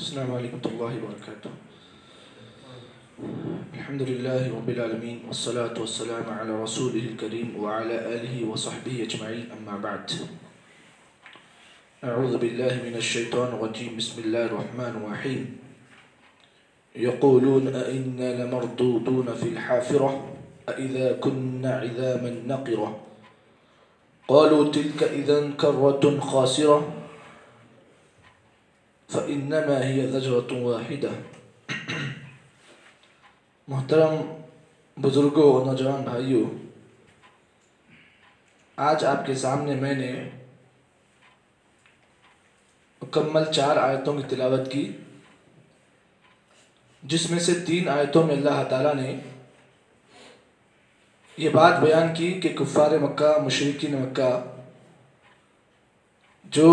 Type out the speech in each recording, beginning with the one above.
السلام علیکم ورحمۃ اللہ وبرکاتہ۔ الحمد للہ رب العالمین والصلاة والسلام علی رسولہ الکریم وعلی آلہ وصحبہ اجمعین، اما بعد۔ اعوذ باللہ من الشیطان الرجیم، بسم اللہ الرحمن الرحیم۔ یقولون ائنا لمردودون فی الحافرہ اذا كنا عظاما نخرہ قالوا تلک اذا کرۃ خاسرہ فإنما هي زجرة واحدة۔ محترم بزرگوں اور نوجوان بھائیوں، آج آپ کے سامنے میں نے مکمل 4 آیتوں کی تلاوت کی، جس میں سے 3 آیتوں میں اللہ تعالیٰ نے یہ بات بیان کی کہ کفار مکہ، مشرکین مکہ جو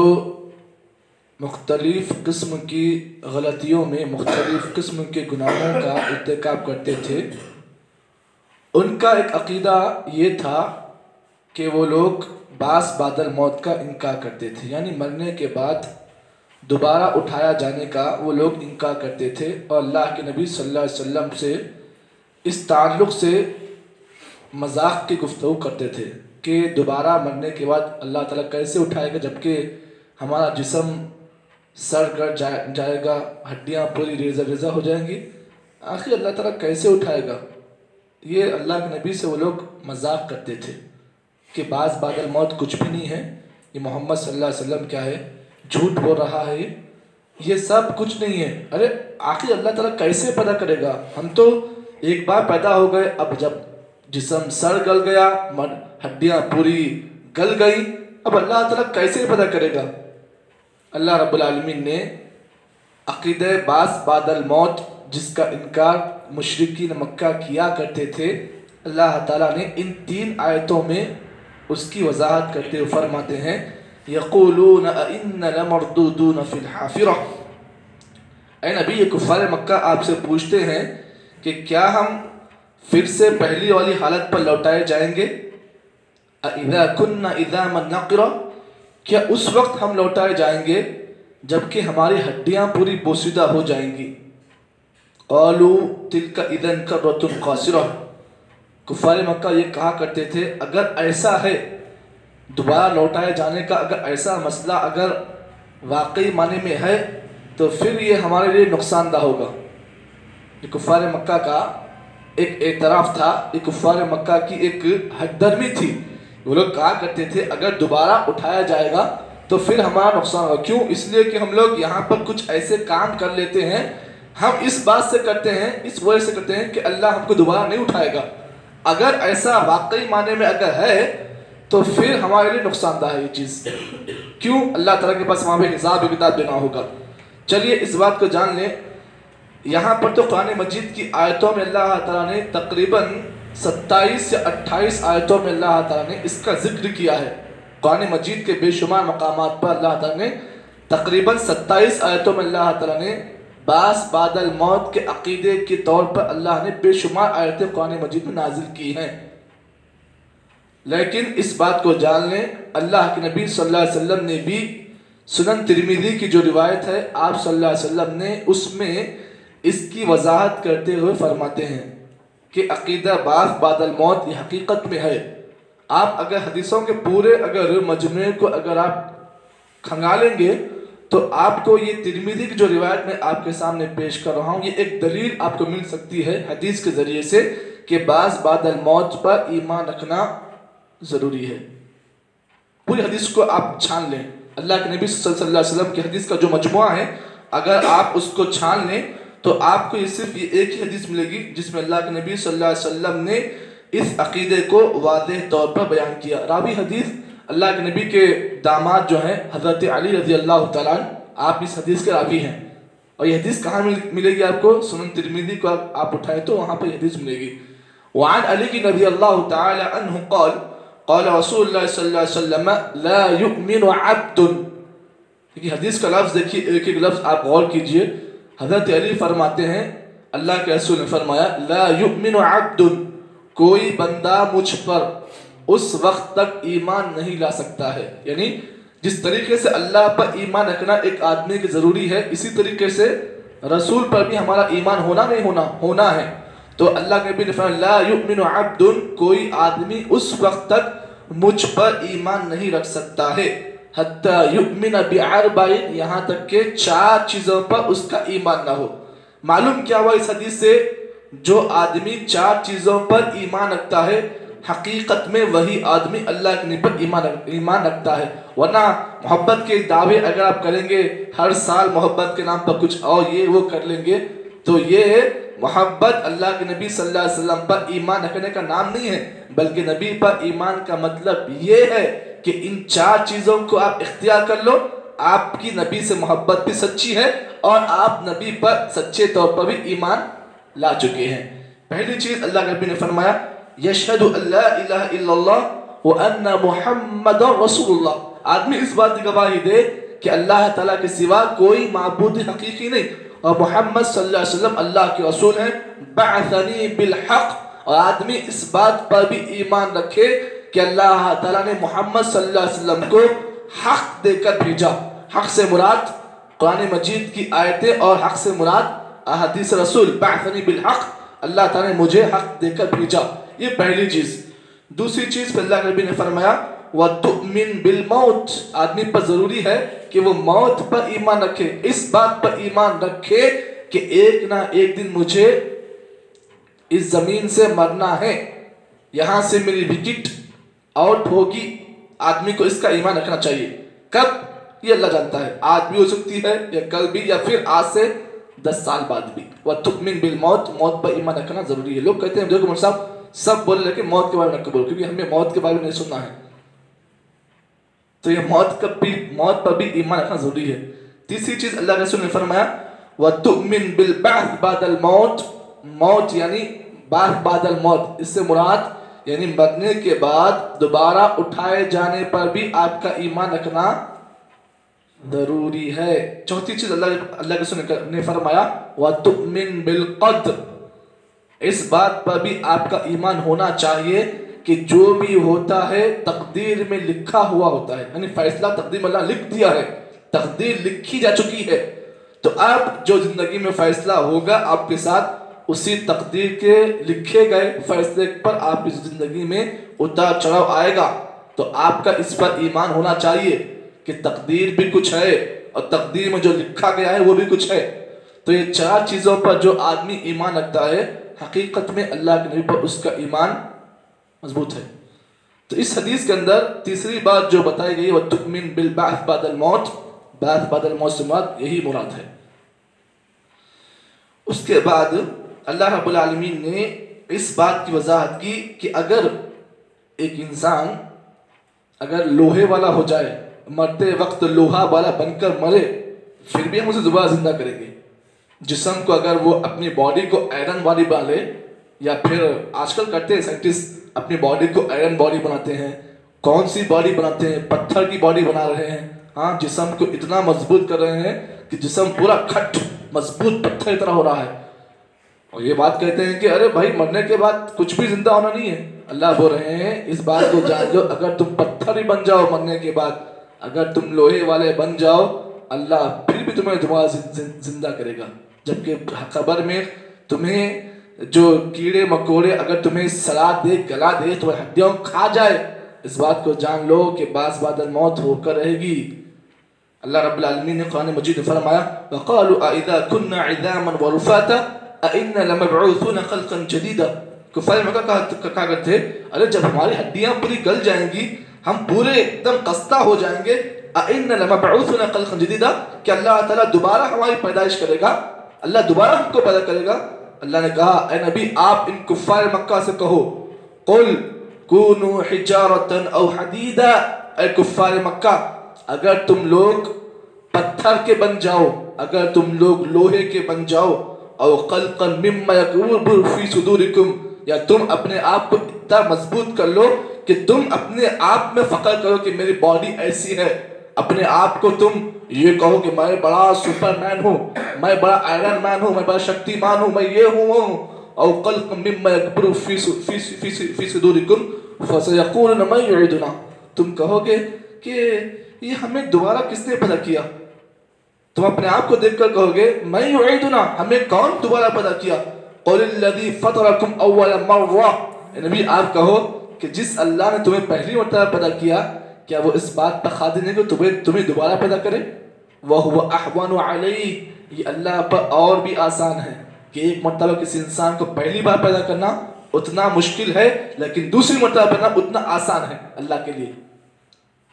مختلف قسم کی غلطیوں میں، مختلف قسم کے گناہوں کا ارتکاب کرتے تھے، ان کا ایک عقیدہ یہ تھا کہ وہ لوگ بعث بعد الموت کا انکار کرتے تھے، یعنی مرنے کے بعد دوبارہ اٹھایا جانے کا وہ لوگ انکار کرتے تھے، اور اللہ کے نبی صلی اللہ علیہ وسلم سے اس تعلق سے مذاق کی گفتگو کرتے تھے کہ دوبارہ مرنے کے بعد اللہ تعالیٰ کیسے اٹھائے گا، جبکہ ہمارا جسم سڑ کر جائے گا، ہڈیاں پوری ریزہ ریزہ ہو جائیں گی، آخر اللہ تعالیٰ کیسے اٹھائے گا۔ یہ اللہ کے نبی سے وہ لوگ مذاق کرتے تھے کہ بعض بعد الموت کچھ بھی نہیں ہے، یہ محمد صلی اللہ علیہ وسلم کیا ہے، جھوٹ بول رہا ہے، یہ سب کچھ نہیں ہے۔ ارے آخر اللہ تعالیٰ کیسے پیدا کرے گا؟ ہم تو ایک بار پیدا ہو گئے، اب جب جسم سڑ گل گیا، ہڈیاں پوری گل گئی، اب اللہ تعالیٰ کیسے پیدا کرے گا؟ اللہ رب العالمین نے عقیدہ بعث بعد الموت، جس کا انکار مشرکین مکہ کیا کرتے تھے، اللہ تعالیٰ نے ان 3 آیتوں میں اس کی وضاحت کرتے ہوئے فرماتے ہیں یقولون ائنا لمردودون فی الحافرہ۔ اے نبی، یہ کفار مکہ آپ سے پوچھتے ہیں کہ کیا ہم پھر سے پہلی والی حالت پر لوٹائے جائیں گے؟ اذا كنا عظاما نخرہ، کیا اس وقت ہم لوٹائے جائیں گے جبکہ ہماری ہڈیاں پوری بوسیدہ ہو جائیں گی؟ قالوا تلک اذا کرۃ خاسرہ، کفار مکہ یہ کہا کرتے تھے اگر ایسا ہے، دوبارہ لوٹائے جانے کا اگر ایسا مسئلہ اگر واقعی معنی میں ہے تو پھر یہ ہمارے لیے نقصان دہ ہوگا۔ یہ کفار مکہ کا ایک اعتراف تھا، یہ کفار مکہ کی ایک حد درمی تھی۔ وہ لوگ کہا کرتے تھے اگر دوبارہ اٹھایا جائے گا تو پھر ہمارا نقصان ہوگا۔ کیوں؟ اس لیے کہ ہم لوگ یہاں پر کچھ ایسے کام کر لیتے ہیں، ہم اس بات سے کرتے ہیں، اس وجہ سے کرتے ہیں کہ اللہ ہم کو دوبارہ نہیں اٹھائے گا۔ اگر ایسا واقعی معنی میں اگر ہے تو پھر ہمارے لیے نقصان دہ ہے یہ چیز۔ کیوں؟ اللہ تعالیٰ کے پاس وہاں پہ حساب کتاب دینا ہوگا۔ چلیے اس بات کو جان لیں۔ یہاں پر تو قرآن مجید کی آیتوں میں اللہ تعالیٰ نے تقریباً 27 یا 28 آیتوں میں اللہ تعالیٰ نے اس کا ذکر کیا ہے۔ قرآن مجید کے بے شمار مقامات پر اللہ تعالیٰ نے تقریباً 27 آیتوں میں اللہ تعالیٰ نے بعث بعد الموت کے عقیدے کے طور پر اللہ نے بے شمار آیتیں قرآن مجید میں نازل کی ہیں۔ لیکن اس بات کو جان لیں، اللہ کے نبی صلی اللہ علیہ وسلم نے بھی سنن ترمذی کی جو روایت ہے، آپ صلی اللہ علیہ وسلم نے اس میں اس کی وضاحت کرتے ہوئے فرماتے ہیں کہ عقیدہ بعث بعد الموت یہ حقیقت میں ہے۔ آپ اگر حدیثوں کے پورے اگر مجموعے کو اگر آپ کھنگالیں گے تو آپ کو یہ ترمذی کی جو روایت میں آپ کے سامنے پیش کر رہا ہوں، یہ ایک دلیل آپ کو مل سکتی ہے حدیث کے ذریعے سے کہ بعث بعد الموت پر ایمان رکھنا ضروری ہے۔ پوری حدیث کو آپ چھان لیں، اللہ کے نبی صلی اللہ علیہ وسلم کی حدیث کا جو مجموعہ ہے، اگر آپ اس کو چھان لیں تو آپ کو یہ صرف یہ ایک ہی حدیث ملے گی جس میں اللہ کے نبی صلی اللہ علیہ وسلم نے اس عقیدے کو واضح طور پر بیان کیا۔ راوی حدیث اللہ کے نبی کے داماد جو ہیں حضرت علی رضی اللہ تعالیٰ عنہ، آپ اس حدیث کے راوی ہیں، اور یہ حدیث کہاں ملے گی آپ کو؟ سنن ترمذی کو آپ اٹھائیں تو وہاں پر یہ حدیث ملے گی۔ وعن علی رضی اللہ تعالیٰ عنہ قال قال رسول اللہ صلی اللہ علیہ وسلم لا يؤمن عبد، یہ حدیث کا لفظ دیکھیے، ایک ایک لفظ آپ غور کیجئے۔ حضرت علی فرماتے ہیں اللہ کے رسول نے فرمایا لا يؤمن عبد، کوئی بندہ مجھ پر اس وقت تک ایمان نہیں لا سکتا ہے، یعنی جس طریقے سے اللہ پر ایمان رکھنا ایک آدمی کے ضروری ہے، اسی طریقے سے رسول پر بھی ہمارا ایمان ہونا ہے۔ تو اللہ کے نبی نے فرمایا لا یؤمن عبد، کوئی آدمی اس وقت تک مجھ پر ایمان نہیں رکھ سکتا ہے، حتی یؤمن باربع، یہاں تک کہ 4 چیزوں پر اس کا ایمان نہ ہو۔ معلوم کیا ہوا اس حدیث سے؟ جو آدمی 4 چیزوں پر ایمان رکھتا ہے حقیقت میں وہی آدمی اللہ کے نبی پر ایمان رکھتا ہے۔ ورنہ محبت کے دعوے اگر آپ کریں گے، ہر سال محبت کے نام پر کچھ اور یہ وہ کر لیں گے، تو یہ محبت اللہ کے نبی صلی اللہ علیہ وسلم پر ایمان رکھنے کا نام نہیں ہے، بلکہ نبی پر ایمان کا مطلب یہ ہے کہ ان 4 چیزوں کو آپ اختیار کر لو، آپ کی نبی سے محبت بھی سچی ہے اور آپ نبی پر سچے طور پر بھی ایمان لا چکے ہیں۔ پہلی چیز اللہ کے نبی نے فرمایا یشہد ان لا الہ الا اللہ وان محمد رسول اللہ، آدمی اس بات کی گواہی دے کہ اللہ تعالیٰ کے سوا کوئی معبود حقیقی نہیں اور محمد صلی اللہ علیہ وسلم اللہ کے رسول ہیں، بعثنی بالحق، اور آدمی اس بات پر بھی ایمان رکھے کہ اللہ تعالیٰ نے محمد صلی اللہ علیہ وسلم کو حق دے کر بھیجا۔ حق سے مراد قرآن مجید کی آیتیں اور حق سے مراد احادیث رسول، بعثنی بالحق، اللہ تعالیٰ نے مجھے حق دے کر بھیجا، یہ پہلی چیز۔ دوسری چیز پہ اللہ کے نبی نے فرمایا وَتُؤْمِن بِالْمَوْتِ، آدمی پر ضروری ہے کہ وہ موت پر ایمان رکھے، اس بات پر ایمان رکھے کہ ایک نہ ایک دن مجھے اس زمین سے مرنا ہے، یہاں سے میری وکٹ آؤٹ ہوگی۔ آدمی کو اس کا ایمان رکھنا چاہیے۔ کب؟ یہ اللہ جانتا ہے، آج بھی ہو سکتی ہے یا کل بھی یا پھر آج سے 10 سال بعد بھی۔ وَتُؤْمِن بِالْمَوْتِ، موت پر ایمان رکھنا ضروری ہے۔ لوگ کہتے ہیں دیکھو مولوی صاحب سب بولے لیکن موت کے بارے میں نہ بولو، کیونکہ ہمیں موت کے بارے میں نہیں سننا ہے، تو یہ موت پر بھی ایمان رکھنا ضروری ہے۔ تیسری چیز اللہ کے رسول نے فرمایا وَتُؤْمِن بِالْبَعْثِ بَعْدَ الْمَوْتِ، موت یعنی بعث بعد الموت، اس سے مراد یعنی مرنے کے بعد دوبارہ اٹھائے جانے پر بھی آپ کا ایمان رکھنا ضروری ہے۔ چوتھی چیز اللہ کے رسول نے فرمایا وَتُؤْمِن بِالْقَدْرِ، اس بات پر بھی آپ کا ایمان ہونا چاہیے کہ جو بھی ہوتا ہے تقدیر میں لکھا ہوا ہوتا ہے، یعنی فیصلہ تقدیر میں اللہ لکھ دیا ہے، تقدیر لکھی جا چکی ہے، تو اب جو زندگی میں فیصلہ ہوگا آپ کے ساتھ اسی تقدیر کے لکھے گئے فیصلے پر آپ کی زندگی میں اتار چڑھاؤ آئے گا، تو آپ کا اس پر ایمان ہونا چاہیے کہ تقدیر بھی کچھ ہے اور تقدیر میں جو لکھا گیا ہے وہ بھی کچھ ہے۔ تو یہ 4 چیزوں پر جو آدمی ایمان رکھتا ہے حقیقت میں اللہ کے نبی پر اس کا ایمان مضبوط ہے۔ تو اس حدیث کے اندر تیسری بات جو بتائی گئی وہ تؤمن بالبعث بعد الموت، بعث بعد الموت سے مراد یہی مراد ہے۔ اس کے بعد اللہ رب العالمین نے اس بات کی وضاحت کی کہ اگر ایک انسان اگر لوہے والا ہو جائے، مرتے وقت لوہا والا بن کر مرے، پھر بھی ہم اسے دوبارہ زندہ کریں گے۔ جسم کو اگر وہ اپنی باڈی کو آئرن باڈی بنا لے، یا پھر آج کل کرتے ہیں سائنٹسٹ اپنی باڈی کو آئرن باڈی بناتے ہیں، کون سی باڈی بناتے ہیں؟ پتھر کی باڈی بنا رہے ہیں، ہاں جسم کو اتنا مضبوط کر رہے ہیں کہ جسم پورا کھٹ مضبوط پتھر کی طرح ہو رہا ہے، اور یہ بات کہتے ہیں کہ ارے بھائی مرنے کے بعد کچھ بھی زندہ ہونا نہیں ہے۔ اللہ بول رہے ہیں اس بات کو جان لو، اگر تم پتھر ہی بن جاؤ مرنے کے بعد، اگر تم لوہے والے بن جاؤ، اللہ پھر بھی تمہیں دوبارہ زندہ کرے گا۔ جبکہ قبر میں تمہیں جو کیڑے مکوڑے اگر تمہیں سلا دے گلا دے تو ہڈیوں کھا جائے، اس بات کو جان لو کہ بعض بعد الموت ہو کر رہے گی۔ اللہ رب العالمین نے قرآن مجید میں فرمایا وَقَالُوا أَإِذَا كُنَّا عِظَامًا وَرُفَاتًا أَإِنَّا لَمَبْعُوثُونَ خَلْقًا جَدِيدًا، کفار مکہ کہا کرتے ارے جب ہماری ہڈیاں پوری گل جائیں گی، ہم پورے ایک دم خستہ ہو جائیں گے، أَإِنَّا لَمَبْعُوثُونَ خَلْقًا جَدِيدًا، کہ اللہ تعالیٰ دوبارہ ہماری پیدائش کرے گا، اللہ دوبارہ ہم کو پیدا کرے گا۔ اللہ نے کہا اے نبی آپ ان کفار مکہ سے کہو قُلْ كُونُوا حِجَارَةً أَوْ حَدِيدًا، اے کفار مکہ اگر تم لوگ پتھر کے بن جاؤ، اگر تم لوگ لوہے کے بن جاؤ، او خلقا مما یکبر فی صدورکم، یا تم اپنے آپ کو اتنا مضبوط کر لو کہ تم اپنے آپ میں فخر کرو کہ میری باڈی ایسی ہے، اپنے آپ کو تم یہ کہو کہ میں بڑا سپر مین ہوں، میں بڑا آئرن مین ہوں، میں بڑا شکتی مان ہوں، میں یہ ہوں، او خلقا مما یکبر فی صدورکم فسیقولون من یعیدنا، تم کہو گے کہ یہ ہمیں دوبارہ کس نے پیدا کیا؟ تم اپنے آپ کو دیکھ کر کہو گے من یعیدنا، ہمیں کون دوبارہ پیدا کیا؟ قل الذی فطرکم اول مرہ، نبی آپ کہو کہ جس اللہ نے تمہیں پہلی مرتبہ پیدا کیا، کیا وہ اس بات پر قادر نہیں کہ تمہیں دوبارہ پیدا کرے؟ وَهُوَ أَحْوَنُ عَلَيْهِ، یہ اللہ پر اور بھی آسان ہے کہ ایک مرتبہ کسی انسان کو پہلی بار پیدا کرنا اتنا مشکل ہے، لیکن دوسری مرتبہ پیدا کرنا اتنا آسان ہے اللہ کے لیے۔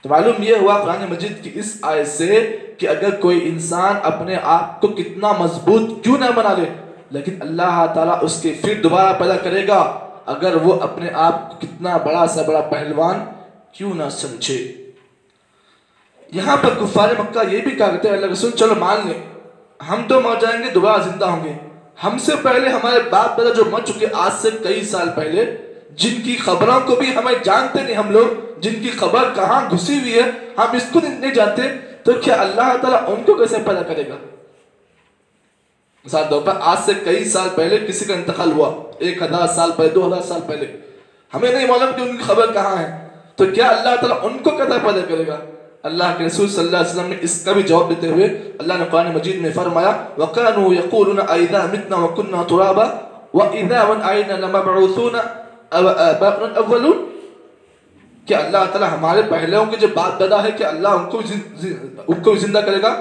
تو معلوم یہ ہوا قرآن مجید کی اس آیت سے کہ اگر کوئی انسان اپنے آپ کو کتنا مضبوط کیوں نہ بنا لے، لیکن اللہ تعالیٰ اس کے پھر دوبارہ پیدا کرے گا اگر وہ اپنے آپ کو کتنا بڑا سے بڑا پہلوان کیوں نہ سمجھے۔ یہاں پر کفار مکہ یہ بھی کہا کرتے ہیں اللہ رسول چلو مان لیں ہم تو مر جائیں گے دوبارہ زندہ ہوں گے، ہم سے پہلے ہمارے باپ دادا جو مر چکے آج سے کئی سال پہلے، جن کی خبروں کو بھی ہمیں جانتے نہیں ہم لوگ، جن کی خبر کہاں گھسی ہوئی ہے ہم اس کو نہیں جانتے، تو کیا اللہ تعالیٰ ان کو کیسے پیدا کرے گا؟ مثال طور پر آج سے کئی سال پہلے کسی کا انتقال ہوا، 1000 سال پہلے، 2000 سال پہلے، ہمیں نہیں معلوم کہ ان کی خبر کہاں ہے، تو کیا اللہ تعالیٰ ان کو کیسے پیدا کرے گا؟ اللہ کے رسول صلی اللہ علیہ وسلم نے اس کا بھی جواب دیتے ہوئے اللہ نے قرآن مجید میں فرمایا وَقَانُوا يَقُولُونَ أَإِذَا مِتْنَا وَكُنَّا تُرَابًا وَإِذَا وَنْعَيْنَا لَمَبْعُوثُونَ أَوَآبَاؤُنَا الْأَوَّلُونَ، کہ اللہ تعالیٰ ہمارے پہلوں کے جو باپ دادا ہے کہ اللہ ان کو زندہ کرے گا؟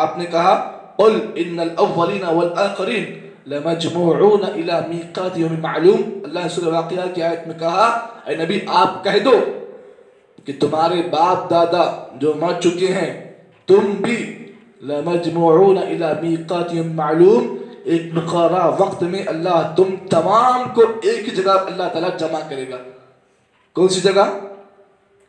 آپ نے کہا قُلْ إِنَّ الْأَوَّلِينَ وَالْآخِرِينَ لَمَجْمُوعُونَ إِلَى مِيقَاتِ يَوْمٍ مَعْلُومٍ۔ اللہ نے سورہ واقعہ کی آیت میں کہا اے نبی آپ کہہ دو کہ تمہارے باپ دادا جو مر چکے ہیں تم بھی لَمَجْمُوعُونَ إِلَى مِيقَاتِ يَوْمٍ مَعْلُومٍ، ایک مقررہ وقت میں اللہ تم تمام کو ایک ہی جگہ اللہ تعالیٰ جمع کرے گا۔ کون سی جگہ؟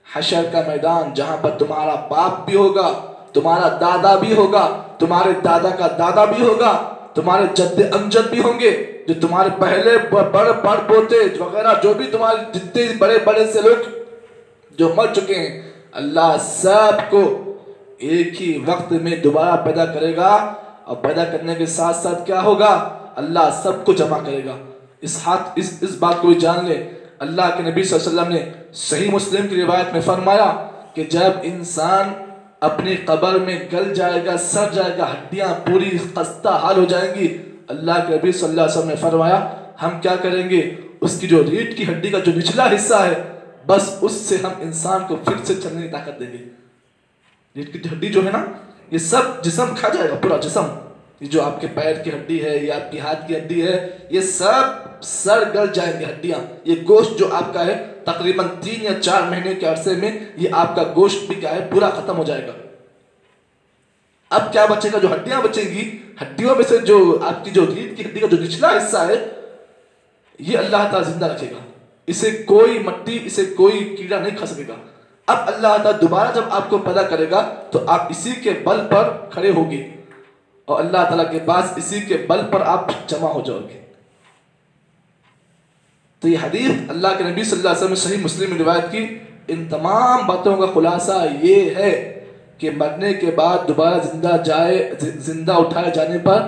حشر کا میدان، جہاں پر تمہارا باپ بھی ہوگا، تمہارا دادا بھی ہوگا، تمہارے دادا کا دادا بھی ہوگا، تمہارے جد امجد بھی ہوں گے، جو تمہارے پہلے بڑ پوتے وغیرہ جو بھی تمہارے جتنے بڑے بڑے سے لوگ جو مر چکے ہیں، اللہ سب کو ایک ہی وقت میں دوبارہ پیدا کرے گا، اور پیدا کرنے کے ساتھ ساتھ کیا ہوگا؟ اللہ سب کو جمع کرے گا۔ اس بات کو بھی جان لے، اللہ کے نبی صلی اللہ علیہ وسلم نے صحیح مسلم کی روایت میں فرمایا کہ جب انسان اپنی قبر میں گل جائے گا، سڑ جائے گا، ہڈیاں پوری خستہ حال ہو جائیں گی، اللہ کے نبی صلی اللہ علیہ وسلم نے فرمایا ہم کیا کریں گے؟ اس کی جو ریڑھ کی ہڈی کا جو نچلا حصہ ہے بس اس سے ہم انسان کو پھر سے چلنے کی طاقت دیں گے۔ ریڑھ کی ہڈی جو ہے نا، یہ سب جسم کھا جائے گا، پورا جسم، یہ جو آپ کے پیر کی ہڈی ہے یا آپ کی ہاتھ کی ہڈی ہے، یہ سب سڑ گل جائیں گے ہڈیاں، یہ گوشت جو آپ کا ہے تقریباً 3 یا 4 مہینے کے عرصے میں یہ آپ کا گوشت بھی کیا ہے پورا ختم ہو جائے گا۔ اب کیا بچے گا؟ جو ہڈیاں بچیں گی، ہڈیوں میں سے جو آپ کی جو ریڑھ کی ہڈی کا جو نچلا حصہ ہے یہ اللہ تعالیٰ زندہ رکھے گا، اسے کوئی مٹی، اسے کوئی کیڑا نہیں کھا سکے گا۔ اب اللہ تعالیٰ دوبارہ جب آپ کو پیدا کرے گا تو آپ اسی کے بل پر کھڑے ہوگے اور اللہ تعالیٰ کے پاس اسی کے بل پر آپ جمع ہو جاؤ گے۔ تو یہ حدیث اللہ کے نبی صلی اللہ علیہ وسلم نے صحیح مسلم میں روایت کی۔ ان تمام باتوں کا خلاصہ یہ ہے کہ مرنے کے بعد دوبارہ زندہ اٹھائے جانے پر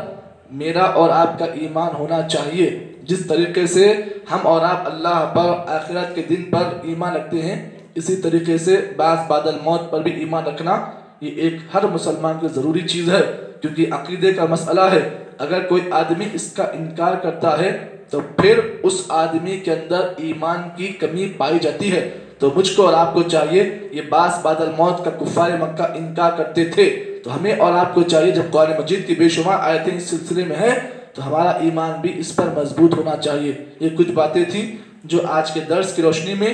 میرا اور آپ کا ایمان ہونا چاہیے۔ جس طریقے سے ہم اور آپ اللہ پر، آخرت کے دن پر ایمان رکھتے ہیں، اسی طریقے سے بعد الموت پر بھی ایمان رکھنا یہ ایک ہر مسلمان کی ضروری چیز ہے، کیونکہ عقیدے کا مسئلہ ہے۔ اگر کوئی آدمی اس کا انکار کرتا ہے تو پھر اس آدمی کے اندر ایمان کی کمی پائی جاتی ہے۔ تو مجھ کو اور آپ کو چاہیے، یہ بعد الموت کا کفار مکہ انکار کرتے تھے، تو ہمیں اور آپ کو چاہیے جب قرآن مجید کی بے شمار آیتیں اس سلسلے میں ہیں تو ہمارا ایمان بھی اس پر مضبوط ہونا چاہیے۔ یہ کچھ باتیں تھیں جو آج کے درس کی روشنی میں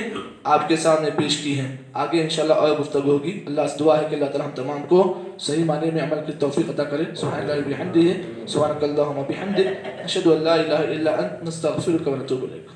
آپ کے سامنے پیش کی ہیں، آگے انشاءاللہ اور گفتگو ہوگی۔ اللہ سے دعا ہے کہ اللہ تعالی ہم تمام کو صحیح معنی میں عمل کی توفیق عطا کرے۔ سبحان اللہ بحمدہ، سبحانک اللہم بحمدک، اشہد ان لا الہ الا انت، نستغفرک و نتوب الیک۔